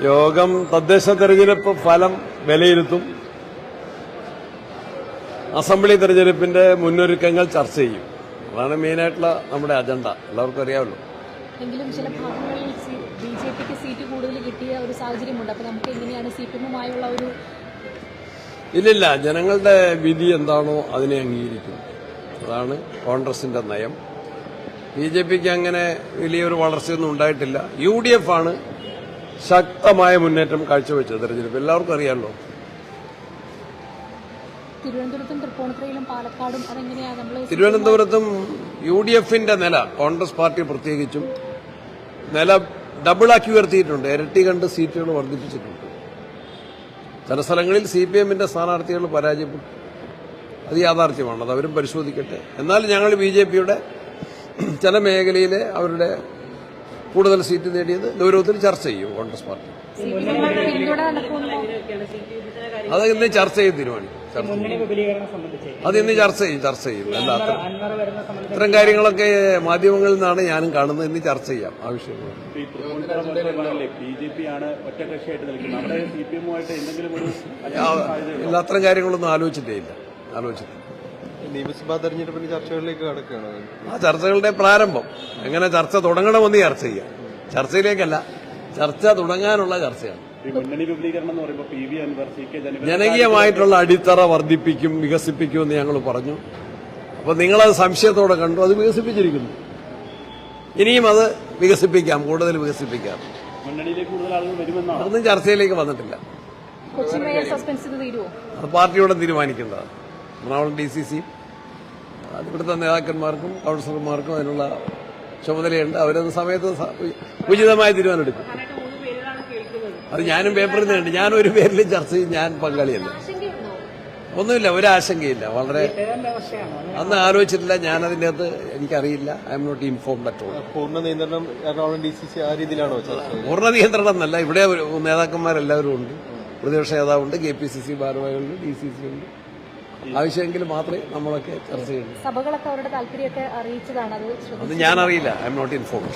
യോഗം തദ്ദേശ തെരഞ്ഞെടുപ്പ് ഫലം വിലയിരുത്തും. അസംബ്ലി തെരഞ്ഞെടുപ്പിന്റെ മുന്നൊരുക്കങ്ങൾ ചർച്ച ചെയ്യും. അതാണ് മെയിനായിട്ടുള്ള നമ്മുടെ അജണ്ട. എല്ലാവർക്കും അറിയാമല്ലോ. എങ്കിലും ചില ഭാഗങ്ങളിൽ ബിജെപിക്ക് സീറ്റ് കൂടുതൽ കിട്ടിയ ഒരു സാഹചര്യമുണ്ട്. അപ്പോൾ നമുക്ക് എങ്ങനെയാണ് സിപിഎമ്മുമായുള്ള ഒരു ഇല്ലില്ല, ജനങ്ങളുടെ വിധി എന്താണോ അതിനെ അംഗീകരിക്കും. അതാണ് കോൺഗ്രസിന്റെ നയം. ബിജെപിക്ക് അങ്ങനെ വലിയൊരു വളർച്ചയൊന്നും ഉണ്ടായിട്ടില്ല. UDF ആണ് ശക്തമായ മുന്നേറ്റം കാഴ്ചവെച്ചത് തെരഞ്ഞെടുപ്പ്. എല്ലാവർക്കും അറിയാമല്ലോ. തിരുവനന്തപുരത്തും തൃപ്പൂണിത്തുറയിലും പാലക്കാടും അതെങ്ങനെയാണ് നമ്മൾ തിരുവനന്തപുരത്തും UDFന്റെ നില, കോൺഗ്രസ് പാർട്ടി പ്രത്യേകിച്ചും നില ഡബിളാക്കി ഉയർത്തിയിട്ടുണ്ട്. ഇരട്ടി കണ്ട് സീറ്റുകൾ വർദ്ധിപ്പിച്ചിട്ടുണ്ട്. ചില സ്ഥലങ്ങളിൽ CPMന്റെ സ്ഥാനാർത്ഥികൾ പരാജയപ്പെട്ടു. അത് യാഥാർത്ഥ്യമാണ്. അത് അവരും പരിശോധിക്കട്ടെ. എന്നാൽ ഞങ്ങൾ BJPയുടെ ചില മേഖലയിലെ അവരുടെ കൂടുതൽ സീറ്റ് നേടിയത് ഗൗരവത്തിൽ ചർച്ച ചെയ്യും കോൺഗ്രസ് പാർട്ടി. അത് ഇന്ന് ചർച്ച ചെയ്ത് തീരുമാനിക്കും. അത് ഇന്ന് ചർച്ച ചെയ്യും. അല്ലാത്ത ഇത്തരം കാര്യങ്ങളൊക്കെ മാധ്യമങ്ങളിൽ നിന്നാണ് ഞാനും കാണുന്നത്. ഇന്ന് ചർച്ച ചെയ്യാം ആവശ്യമുള്ള. ഇല്ല, അത്തരം കാര്യങ്ങളൊന്നും ആലോചിച്ചിട്ടില്ല. നിയമസഭാ തെരഞ്ഞെടുപ്പിന്റെ ചർച്ചകളിലേക്ക് കടക്കുകയാണ്. ആ ചർച്ചകളുടെ പ്രാരംഭം എങ്ങനെ ചർച്ച തുടങ്ങണമെന്ന് ചർച്ച ചെയ്യാം. ചർച്ചയിലേക്കല്ല, ചർച്ച തുടങ്ങാനുള്ള ചർച്ചയാണ്. ജനകീയമായിട്ടുള്ള അടിത്തറ വർദ്ധിപ്പിക്കും, വികസിപ്പിക്കുമെന്ന് ഞങ്ങൾ പറഞ്ഞു. അപ്പോൾ നിങ്ങളത് സംശയത്തോടെ കണ്ടു. അത് വികസിപ്പിച്ചിരിക്കുന്നു. ഇനിയും അത് വികസിപ്പിക്കാം, കൂടുതൽ വികസിപ്പിക്കാം. അതൊന്നും ചർച്ചയിലേക്ക് വന്നിട്ടില്ല. അത് പാർട്ടിയോടെ തീരുമാനിക്കേണ്ടതാണ്. എറണാകുളം DCC ഇവിടുത്തെ നേതാക്കന്മാർക്കും കൌൺസിലർമാർക്കും അതിനുള്ള ചുമതലയുണ്ട്. അവരത് സമയത്ത് ഉചിതമായ തീരുമാനമെടുക്കും. അത് ഞാനും പേപ്പറിൽ നിന്നുണ്ട്. ഞാനൊരു പേരിലും ചർച്ച ചെയ്യും. ഞാൻ പങ്കാളിയല്ല. ഒന്നുമില്ല, ഒരാശങ്കയില്ല. വളരെ അന്ന് ആലോചിച്ചിട്ടില്ല. ഞാനതിൻ്റെ അകത്ത് എനിക്കറിയില്ല. I am not informed at all. പൂർണ്ണ നിയന്ത്രണം എറണാകുളം DCC ആ രീതിയിലാണോ? പൂർണ്ണ നിയന്ത്രണം എന്നല്ല. ഇവിടെ നേതാക്കന്മാരെല്ലാവരും ഉണ്ട്. പ്രതിപക്ഷ നേതാവുണ്ട്, KPCC ഭാരവാഹികളുണ്ട്, DCC ഉണ്ട്. ആവശ്യമെങ്കിൽ മാത്രമേ നമ്മളൊക്കെ ചർച്ച ചെയ്യുള്ളൂ. സഭകളൊക്കെ അവരുടെ താല്പര്യമൊക്കെ അറിയിച്ചതാണ്. അത് ഞാനറിയില്ല. I am not informed.